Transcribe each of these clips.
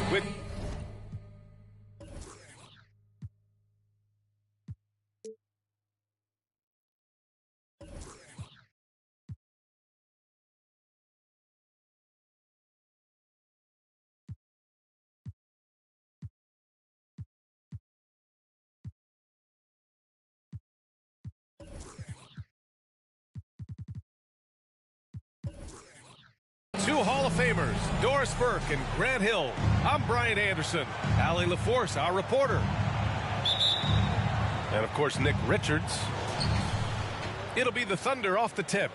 With two Hall of Famers, Doris Burke and Grant Hill. I'm Brian Anderson. Allie LaForce, our reporter. And, of course, Nick Richards. It'll be the Thunder off the tip.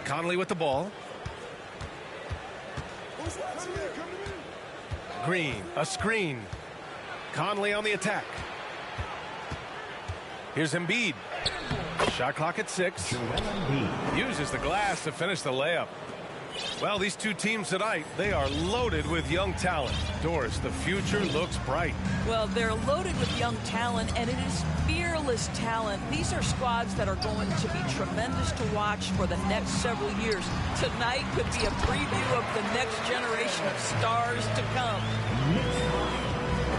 Conley with the ball. Green, a screen. Conley on the attack. Here's Embiid. Shot clock at 6. Uses the glass to finish the layup. Well, these two teams tonight, they are loaded with young talent. Doris, the future looks bright. Well, they're loaded with young talent, and it is fearless talent. These are squads that are going to be tremendous to watch for the next several years. Tonight could be a preview of the next generation of stars to come.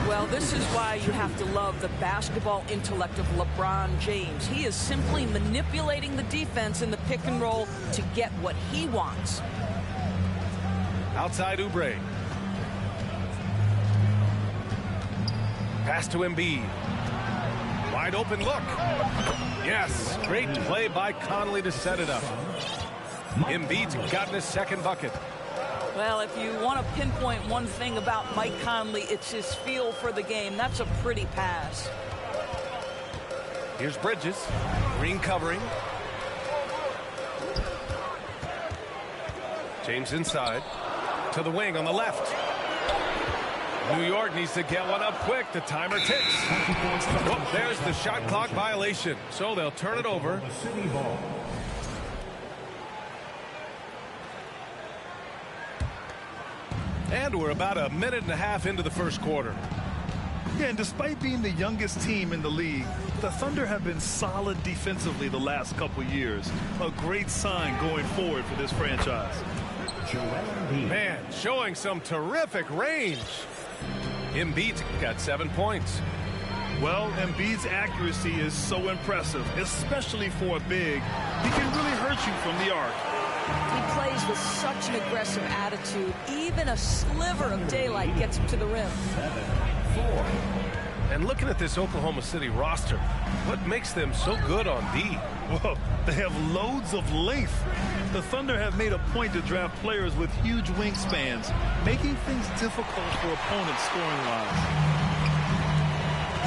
Well, this is why you have to love the basketball intellect of LeBron James. He is simply manipulating the defense in the pick and roll to get what he wants. Outside Oubre. Pass to Embiid. Wide open look. Yes, great play by Conley to set it up. Embiid's gotten his second bucket. Well, if you want to pinpoint one thing about Mike Conley, it's his feel for the game. That's a pretty pass. Here's Bridges. Green covering. James inside. To the wing on the left. New York needs to get one up quick. The timer ticks. Oh, there's the shot clock violation. So they'll turn it over. And we're about a minute and a half into the first quarter. Yeah, and despite being the youngest team in the league, the Thunder have been solid defensively the last couple years. A great sign going forward for this franchise. Man, showing some terrific range. Embiid's got 7 points. Well, Embiid's accuracy is so impressive, especially for a big. He can really hurt you from the arc. He plays with such an aggressive attitude. Even a sliver of daylight gets him to the rim. 7-4. And looking at this Oklahoma City roster, what makes them so good on D? Well, they have loads of length. The Thunder have made a point to draft players with huge wingspans, making things difficult for opponents scoring-wise.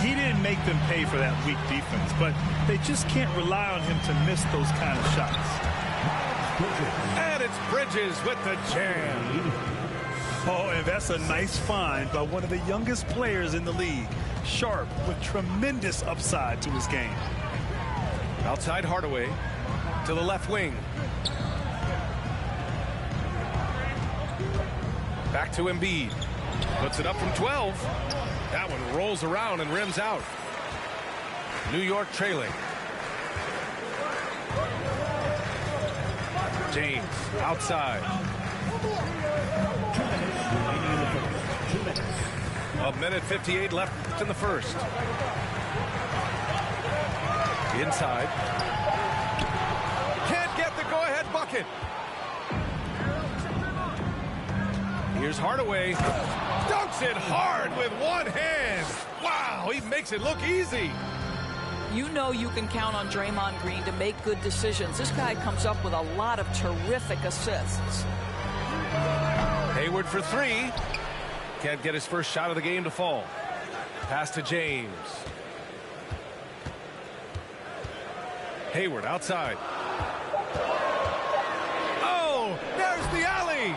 He didn't make them pay for that weak defense, but they just can't rely on him to miss those kind of shots. And it's Bridges with the jam. Oh, and that's a nice find by one of the youngest players in the league. Sharp with tremendous upside to his game. Outside Hardaway to the left wing. Back to Embiid. Puts it up from 12. That one rolls around and rims out. New York trailing. James outside. A minute 58 left in the first. Inside. Can't get the go-ahead bucket. Here's Hardaway. Dunks it hard with one hand. Wow, he makes it look easy. You know you can count on Draymond Green to make good decisions. This guy comes up with a lot of terrific assists. Hayward for three. Can't get his first shot of the game to fall. Pass to James. Hayward outside. Oh, there's the alley.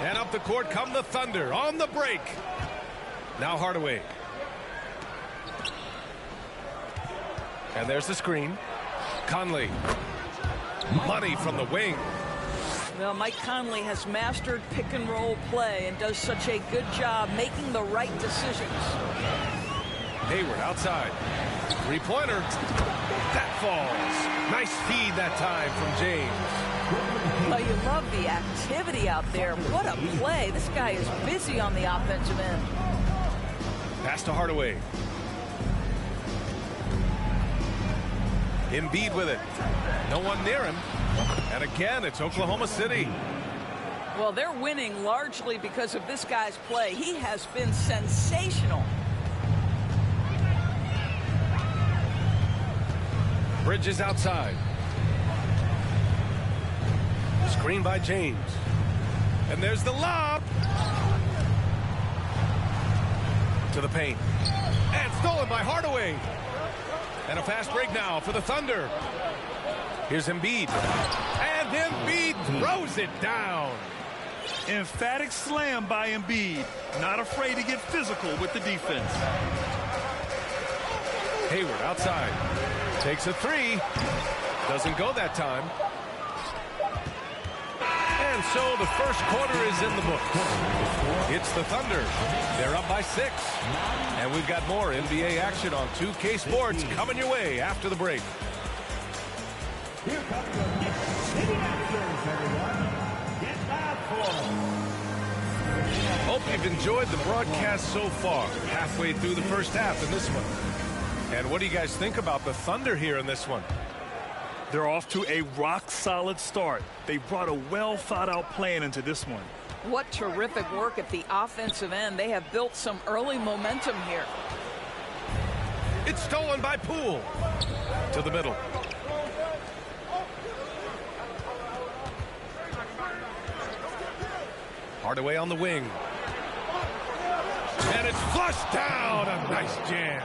And up the court come the Thunder on the break. Now Hardaway. And there's the screen. Conley. Money from the wing. Well, Mike Conley has mastered pick and roll play and does such a good job making the right decisions. Hayward outside. Three-pointer. That falls. Nice feed that time from James. Well, you love the activity out there. What a play. This guy is busy on the offensive end. Pass to Hardaway. Embiid with it. No one near him. And again, it's Oklahoma City. Well, they're winning largely because of this guy's play. He has been sensational. Bridges outside. Screen by James. And there's the lob. To the paint. And stolen by Hardaway. And a fast break now for the Thunder. Here's Embiid. And Embiid throws it down. Emphatic slam by Embiid. Not afraid to get physical with the defense. Hayward outside. Takes a three. Doesn't go that time. And so the first quarter is in the books. It's the Thunder. They're up by 6. And we've got more NBA action on 2K Sports coming your way after the break. Here comes your next city actors, everyone. Get back for. Hope you've enjoyed the broadcast so far. Halfway through the first half in this one. And what do you guys think about the Thunder here in this one? They're off to a rock-solid start. They brought a well-thought-out plan into this one. What terrific work at the offensive end. They have built some early momentum here. It's stolen by Poole. To the middle. Hardaway on the wing. And it's flushed down. A nice jam.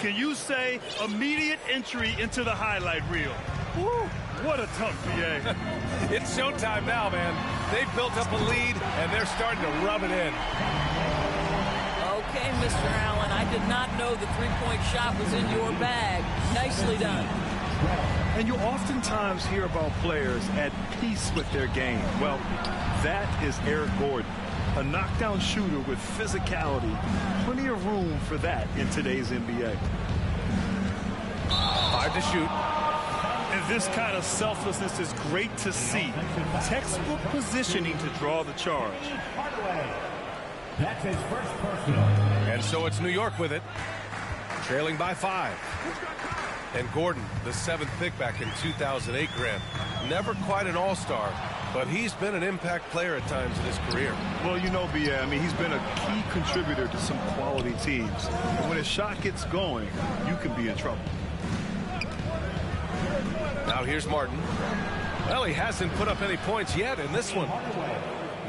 Can you say immediate entry into the highlight reel? Woo, what a tough BA. It's showtime now, man. They've built up a lead, and they're starting to rub it in. Okay, Mr. Allen, I did not know the three-point shot was in your bag. Nicely done. And you oftentimes hear about players at peace with their game. Well, that is Eric Gordon, a knockdown shooter with physicality. Plenty of room for that in today's NBA. 5 to shoot. And this kind of selflessness is great to see. Textbook positioning to draw the charge. That's his first personal. And so it's New York with it, trailing by 5. And Gordon, the 7th pick back in 2008, Grant. Never quite an all-star, but he's been an impact player at times in his career. Well, you know, B.A., I mean, he's been a key contributor to some quality teams. And when his shot gets going, you can be in trouble. Now here's Martin. Well, he hasn't put up any points yet in this one.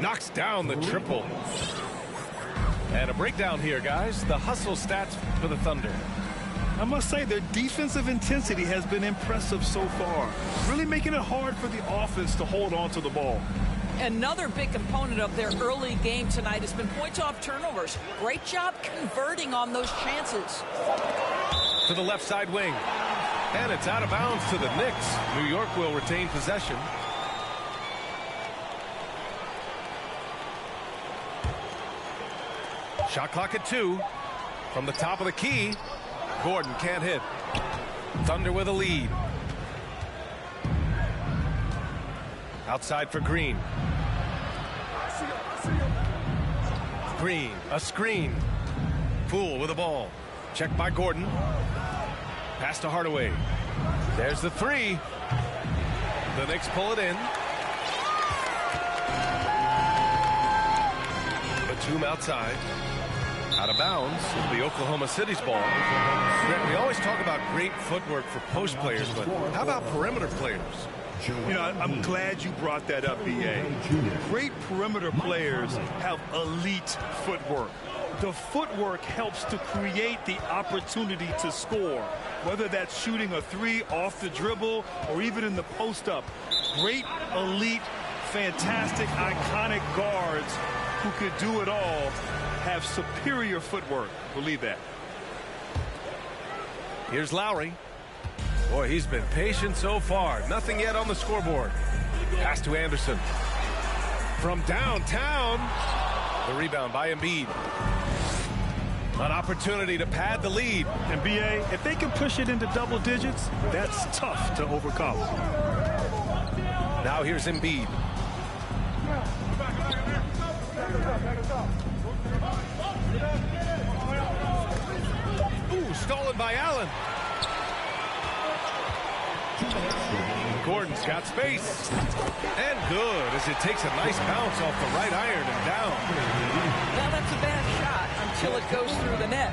Knocks down the triple. And a breakdown here, guys. The hustle stats for the Thunder. I must say their defensive intensity has been impressive so far, really making it hard for the offense to hold on to the ball. Another big component of their early game tonight has been points off turnovers. Great job converting on those chances. To the left side wing. And it's out of bounds to the Knicks. New York will retain possession. Shot clock at 2. From the top of the key. Gordon can't hit. Thunder with a lead. Outside for Green. Green, a screen. Poole with the ball. Checked by Gordon. Pass to Hardaway. There's the 3. The Knicks pull it in. Batum outside. Out of bounds. It'll be Oklahoma City's ball. Greg, we always talk about great footwork for post players, but how about perimeter players? You know, I'm glad you brought that up, B.A. Great perimeter players have elite footwork. The footwork helps to create the opportunity to score, whether that's shooting a three off the dribble or even in the post-up. Great, elite, fantastic, iconic guards who could do it all have superior footwork. Believe that. Here's Lowry. Boy, he's been patient so far. Nothing yet on the scoreboard. Pass to Anderson. From downtown. The rebound by Embiid. An opportunity to pad the lead. And B.A., if they can push it into double digits, that's tough to overcome. Now here's Embiid. Ooh, stolen by Allen. Gordon's got space. And good as it takes a nice bounce off the right iron and down. Now that's a bad shot until it goes through the net.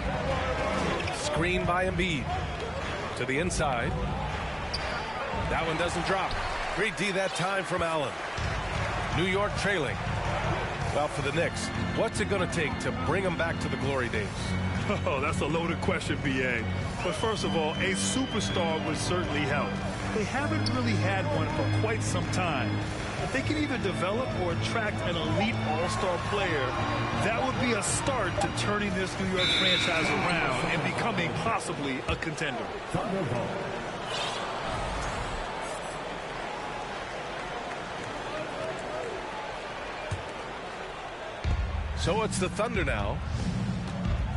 Screen by Embiid. To the inside. That one doesn't drop. Great D that time from Allen. New York trailing. Well, for the Knicks, what's it going to take to bring them back to the glory days? Oh, that's a loaded question, B.A. But first of all, a superstar would certainly help. They haven't really had one for quite some time. If they can either develop or attract an elite all-star player, that would be a start to turning this New York franchise around and becoming possibly a contender. So it's the Thunder now.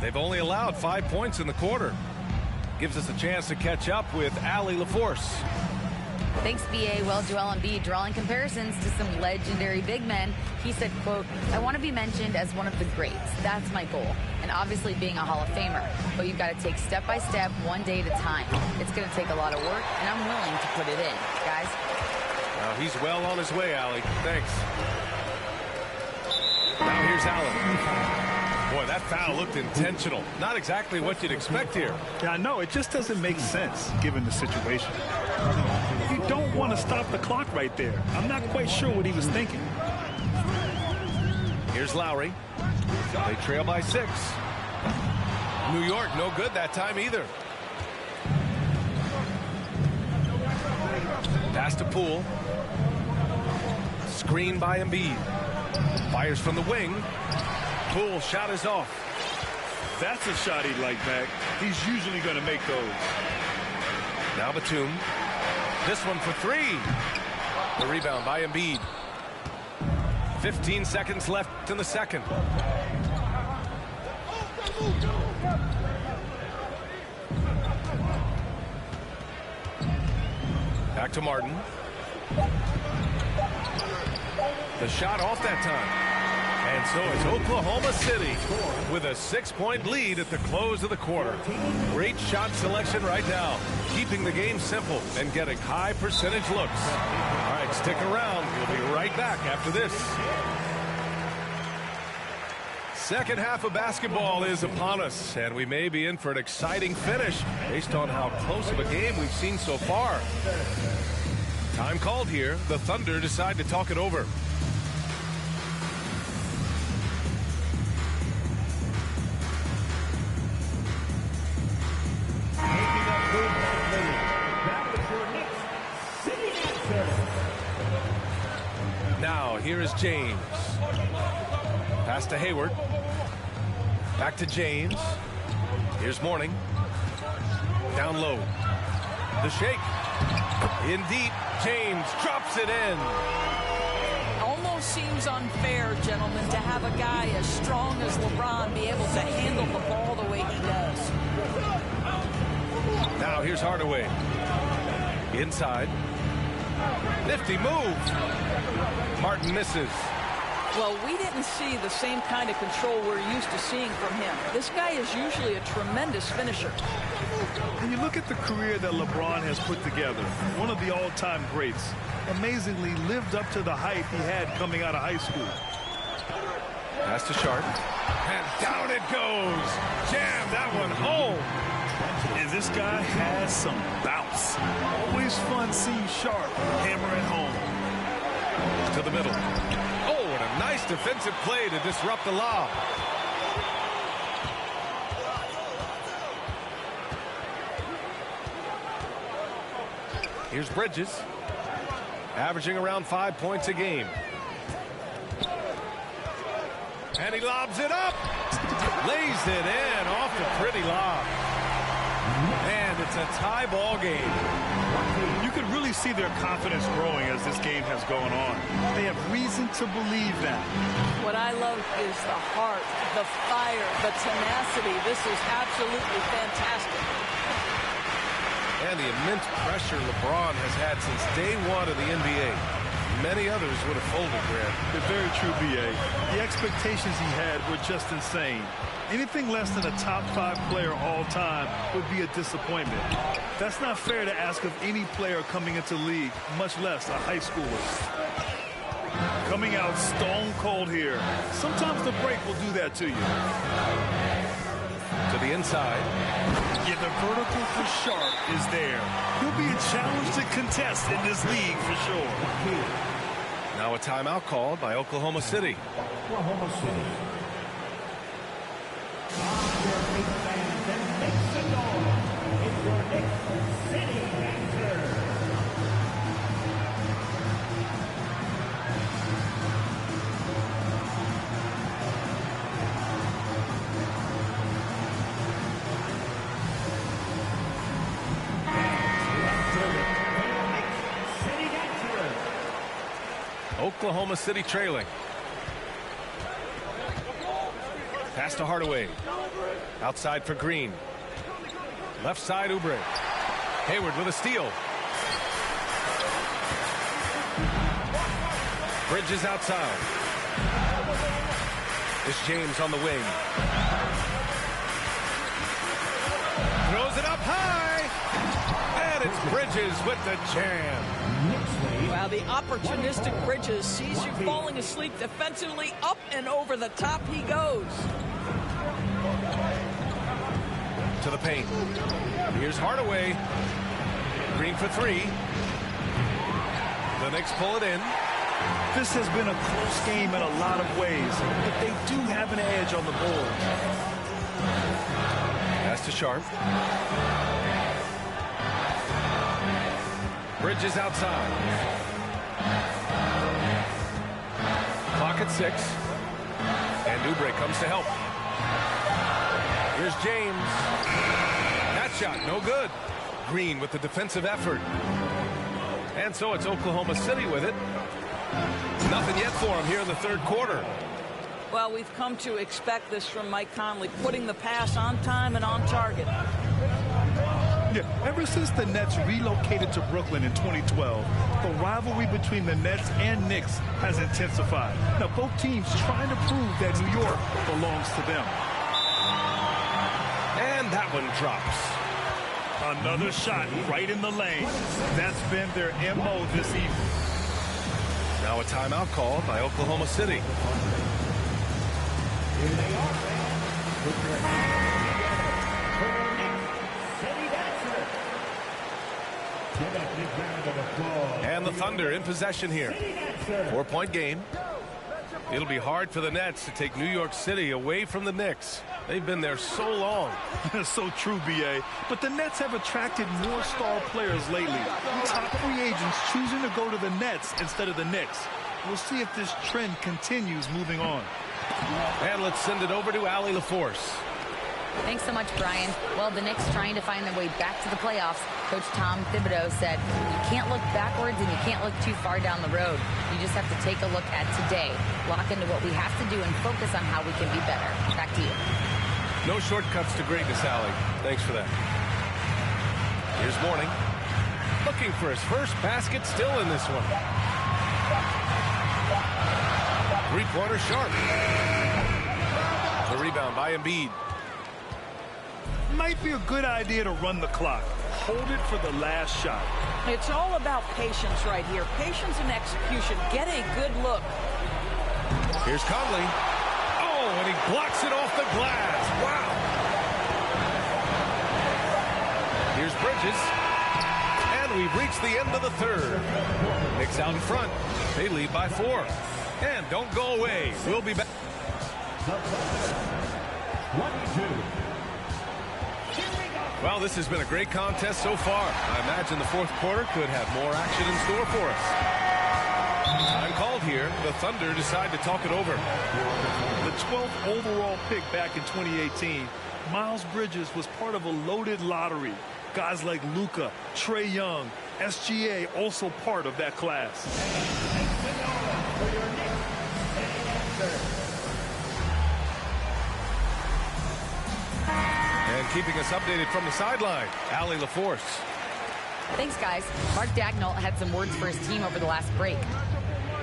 They've only allowed 5 points in the quarter. Gives us a chance to catch up with Allie LaForce. Thanks, B.A. Well, Joel Embiid drawing comparisons to some legendary big men. He said, quote, "I want to be mentioned as one of the greats. That's my goal. And obviously being a Hall of Famer. But you've got to take step by step, one day at a time. It's going to take a lot of work, and I'm willing to put it in. Guys." Now he's well on his way, Allie. Thanks. Now here's Allen. Boy, that foul looked intentional. Not exactly what you'd expect here. Yeah, I know. It just doesn't make sense given the situation. You don't want to stop the clock right there. I'm not quite sure what he was thinking. Here's Lowry. They trail by 6. New York, no good that time either. Pass to Poole. Screen by Embiid. Fires from the wing. Poole shot is off. That's a shot he'd like back. He's usually going to make those. Now Batum. This one for 3. The rebound by Embiid. 15 seconds left in the second. Back to Martin. The shot off that time. And so it's Oklahoma City with a 6-point lead at the close of the quarter. Great shot selection right now, keeping the game simple and getting high percentage looks. All right, stick around. We'll be right back after this. Second half of basketball is upon us, and we may be in for an exciting finish based on how close of a game we've seen so far. Time called here. The Thunder decide to talk it over. Now, here is James. Pass to Hayward. Back to James. Here's Mourning. Down low. The shake. In deep. James drops it in. Almost seems unfair, gentlemen, to have a guy as strong as LeBron be able to handle the ball the way he does. Now here's Hardaway. Inside. Nifty move. Martin misses. Well, we didn't see the same kind of control we're used to seeing from him. This guy is usually a tremendous finisher. When you look at the career that LeBron has put together, one of the all-time greats, amazingly lived up to the hype he had coming out of high school. Pass to Sharp. And down it goes. Jam that one home. And this guy has some bounce. Always fun seeing Sharp hammer it home. To the middle. Oh, and a nice defensive play to disrupt the lob. Here's Bridges. Averaging around 5 points a game. And he lobs it up. Lays it in off the pretty lob. And it's a tie ball game. You could really see their confidence growing as this game has gone on. They have reason to believe that. What I love is the heart, the fire, the tenacity. This is absolutely fantastic. And the immense pressure LeBron has had since day one of the NBA. Many others would have folded, Grant. They're very true, B.A. The expectations he had were just insane. Anything less than a top 5 player all time would be a disappointment. That's not fair to ask of any player coming into the league, much less a high schooler. Coming out stone cold here. Sometimes the break will do that to you. To the inside. Yeah, the vertical for Sharp is there. He'll be a challenge to contest in this league for sure. Now a timeout called by Oklahoma City. Oklahoma City. Your big fans and make some noise. It's your Knicks City answer. Oklahoma City trailing. Pass to Hardaway. Outside for Green. Left side Oubre. Hayward with a steal. Bridges outside. It's James on the wing. Throws it up high. And it's Bridges with the jam. Wow, the opportunistic Bridges sees you falling asleep defensively. Up and over the top he goes. To the paint. Here's Hardaway. Green for 3. The Knicks pull it in. This has been a close game in a lot of ways, but they do have an edge on the board. Pass to Sharp. Bridges outside. Clock at 6. And Oubre comes to help. Here's James. That shot, no good. Green with the defensive effort. And so it's Oklahoma City with it. Nothing yet for him here in the third quarter. Well, we've come to expect this from Mike Conley, putting the pass on time and on target. Yeah, ever since the Nets relocated to Brooklyn in 2012, the rivalry between the Nets and Knicks has intensified. Now, both teams trying to prove that New York belongs to them. And that one drops. Another shot right in the lane. That's been their MO this evening. Now a timeout called by Oklahoma City. Here they are, City Dancer. Give a big round of applause. And the Thunder in possession here. 4-point game. It'll be hard for the Nets to take New York City away from the Knicks. They've been there so long. That's so true, B.A. But the Nets have attracted more star players lately. Top free agents choosing to go to the Nets instead of the Knicks. We'll see if this trend continues moving on. And let's send it over to Allie LaForce. Thanks so much, Brian. Well, the Knicks trying to find their way back to the playoffs. Coach Tom Thibodeau said, you can't look backwards and you can't look too far down the road. You just have to take a look at today, lock into what we have to do, and focus on how we can be better. Back to you. No shortcuts to greatness, Allie. Thanks for that. Here's Mourning. Looking for his first basket, still in this one. Three-pointer Sharp. The rebound by Embiid. Might be a good idea to run the clock. Hold it for the last shot. It's all about patience right here. Patience and execution. Get a good look. Here's Conley. Oh, and he blocks it off the glass. Wow. Here's Bridges. And we've reached the end of the third. Knicks out in front. They lead by 4. And don't go away. We'll be back. Well, this has been a great contest so far. I imagine the fourth quarter could have more action in store for us. Time called here. The Thunder decide to talk it over. The 12th overall pick back in 2018, Miles Bridges was part of a loaded lottery. Guys like Luka, Trae Young, SGA also part of that class. And keeping us updated from the sideline, Allie LaForce. Thanks, guys. Mark Daigneault had some words for his team over the last break.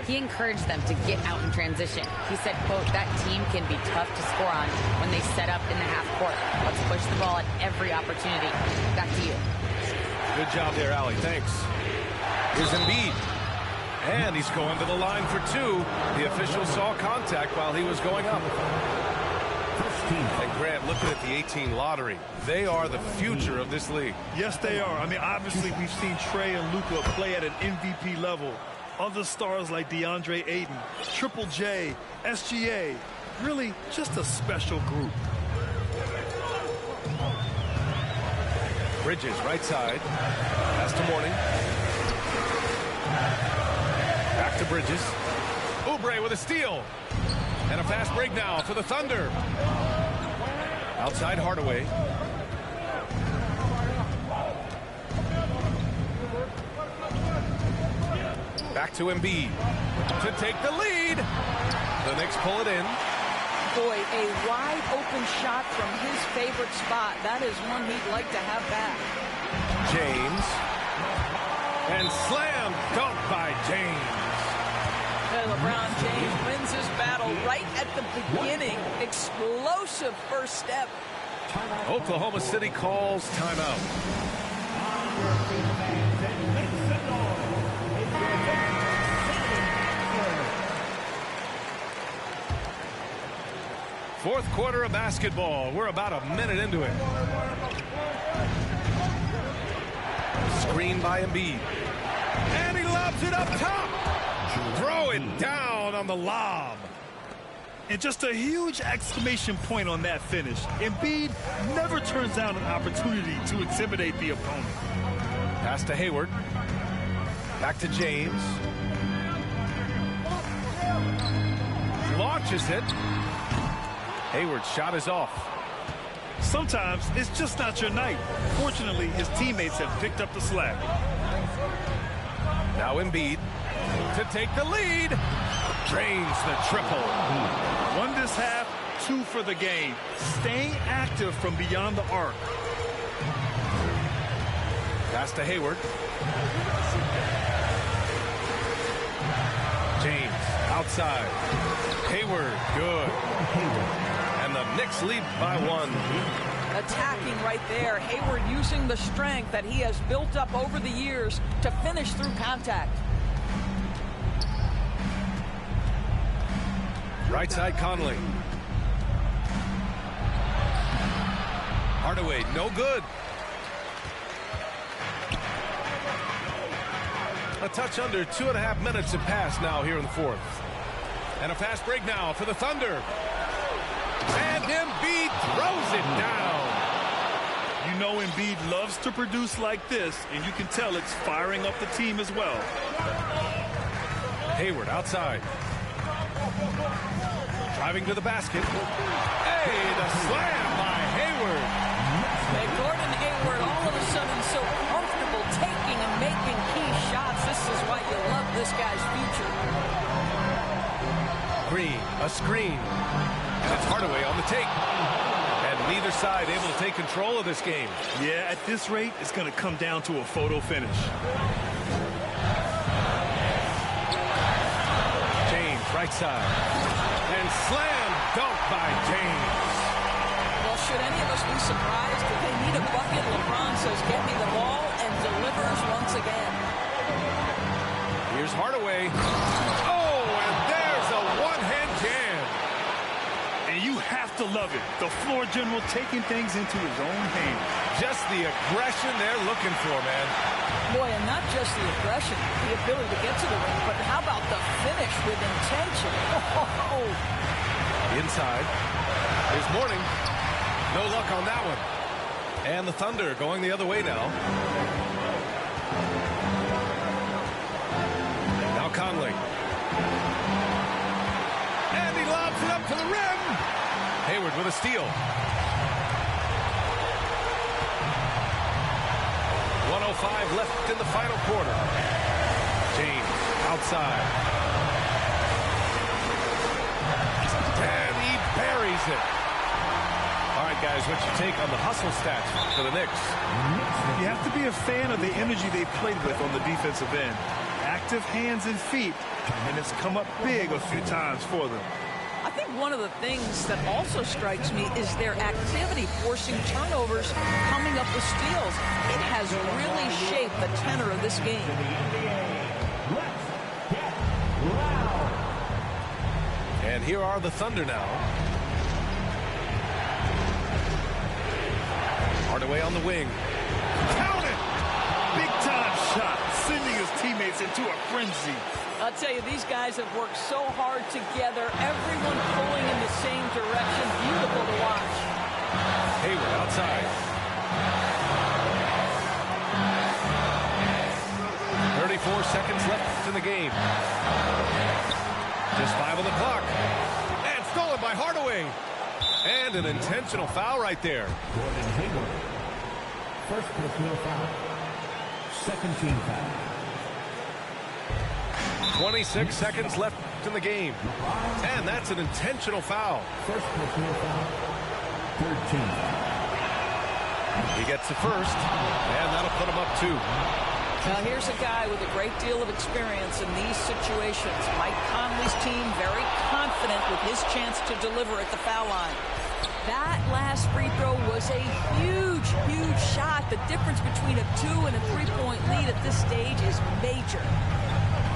He encouraged them to get out in transition. He said, quote, that team can be tough to score on when they set up in the half court. Let's push the ball at every opportunity. Back to you. Good job there, Allie. Thanks. Here's Embiid. And he's going to the line for 2. The official saw contact while he was going up. And Grant, looking at the 18 lottery, they are the future of this league. Yes, they are. I mean, obviously, we've seen Trae and Luka play at an MVP level. Other stars like DeAndre Ayton, Triple J, SGA, really just a special group. Bridges, right side. Pass to Mourning. Back to Bridges. Oubre with a steal. And a fast break now for the Thunder. Outside Hardaway. Back to Embiid to take the lead. The Knicks pull it in. Boy, a wide open shot from his favorite spot. That is one he'd like to have back. James. And slam dunk by James. And LeBron James wins his battle right at the beginning. Explosive first step. Oklahoma City calls timeout. Fourth quarter of basketball. We're about a minute into it. Screen by Embiid. And he lobs it up top. Throw it down on the lob. And just a huge exclamation point on that finish. Embiid never turns down an opportunity to intimidate the opponent. Pass to Hayward. Back to James. Launches it. Hayward's shot is off. Sometimes it's just not your night. Fortunately, his teammates have picked up the slack. Now Embiid to take the lead. Drains the triple. Won this half, 2 for the game. Staying active from beyond the arc. Pass to Hayward. James outside. Hayward, good. And the Knicks lead by 1. Attacking right there. Hayward using the strength that he has built up over the years to finish through contact. Right side Conley. Hardaway, no good. A touch under 2.5 minutes have passed now here in the fourth. And a fast break now for the Thunder. And Embiid throws it down. You know Embiid loves to produce like this, and you can tell it's firing up the team as well. Hayward outside. Driving to the basket. Hey, the slam by Hayward. And Gordon Hayward all of a sudden so comfortable taking and making key shots. This is why you love this guy's future. Green, a screen. And it's Hardaway on the take. And neither side able to take control of this game. Yeah, at this rate, it's going to come down to a photo finish. James, right side. And slam dunk by James. Well, should any of us be surprised if they need a bucket? LeBron says, get me the ball, and delivers once again. Here's Hardaway. Oh, and there's a one-hand jam. And have to love it. The floor general taking things into his own hands. Just the aggression they're looking for, man. Boy, and not just the aggression, the ability to get to the ring, but how about the finish with intention? Oh. Inside. Here's Mourning. No luck on that one. And the Thunder going the other way now. Now Conley. And he lobs it up to the rim. Hayward with a steal. 1:05 left in the final quarter. James outside. And he buries it. All right, guys, what's your take on the hustle stats for the Knicks? You have to be a fan of the energy they played with on the defensive end. Active hands and feet, and it's come up big a few times for them. I think one of the things that also strikes me is their activity forcing turnovers, coming up with steals. It has really shaped the tenor of this game. And here are the Thunder now. Hardaway on the wing. Count it! Big time shot, sending his teammates into a frenzy. I'll tell you, these guys have worked so hard together, everyone pulling in the same direction. Beautiful to watch. Hayward outside. 34 seconds left in the game. Just 5 on the clock. And stolen by Hardaway. And an intentional foul right there. Gordon Hayward. First personal foul. Second team foul. 26 seconds left in the game. And that's an intentional foul. First personal foul. Third team foul. He gets the first, and that'll put him up 2. Now here's a guy with a great deal of experience in these situations. Mike Conley's team very confident with his chance to deliver at the foul line. That last free throw was a huge, huge shot. The difference between a 2- and a 3-point lead at this stage is major.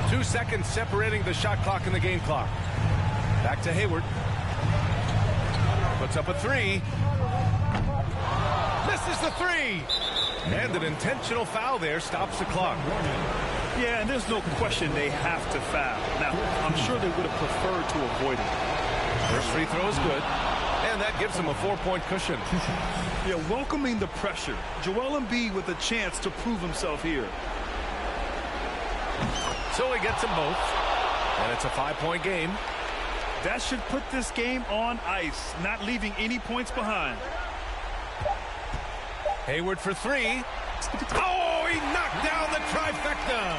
2 seconds separating the shot clock and the game clock. Back to Hayward. Puts up a 3. Misses the 3. And an intentional foul there stops the clock. Yeah, and there's no question they have to foul. Now, I'm sure they would have preferred to avoid it. First free throw is good. And that gives them a 4-point cushion. Yeah, welcoming the pressure. Joel Embiid with a chance to prove himself here. So he gets them both. And it's a 5-point game. That should put this game on ice, not leaving any points behind. Hayward for 3. Oh, he knocked down the trifecta.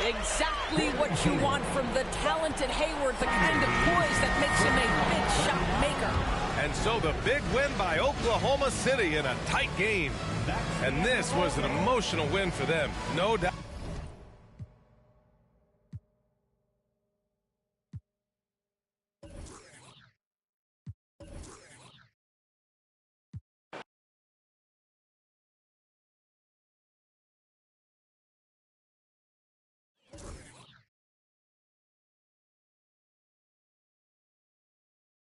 Exactly what you want from the talented Hayward, the kind of poise that makes him a big shot maker. And so the big win by Oklahoma City in a tight game. And this was an emotional win for them, no doubt.